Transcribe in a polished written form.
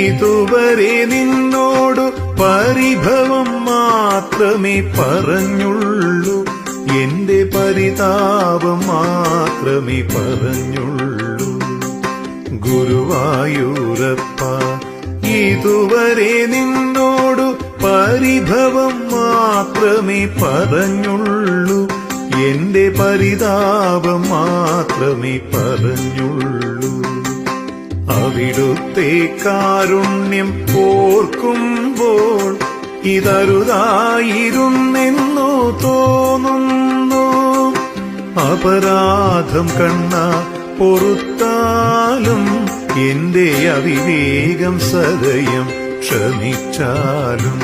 ഇതുവരെ നിന്നോടു പരിഭവം മാത്രമേ പറഞ്ഞുള്ളൂ, എന്റെ പരിതാപം മാത്രമേ പറഞ്ഞുള്ളൂ. ഗുരുവായൂരപ്പ, ഇതുവരെ നിന്നോടു പരിഭവം മാത്രമേ പറഞ്ഞുള്ളൂ, എന്റെ പരിതാപം മാത്രമേ പറഞ്ഞുള്ളൂ. അവിടുത്തെ കാരുണ്യം ഓർക്കുമ്പോൾ ഇതരുതായിരുന്നെന്നു തോന്നുന്നു. അപരാധം കണ്ണ പൊറുത്താലും എന്റെ അവിവേകം സദയം ക്ഷമിച്ചാലും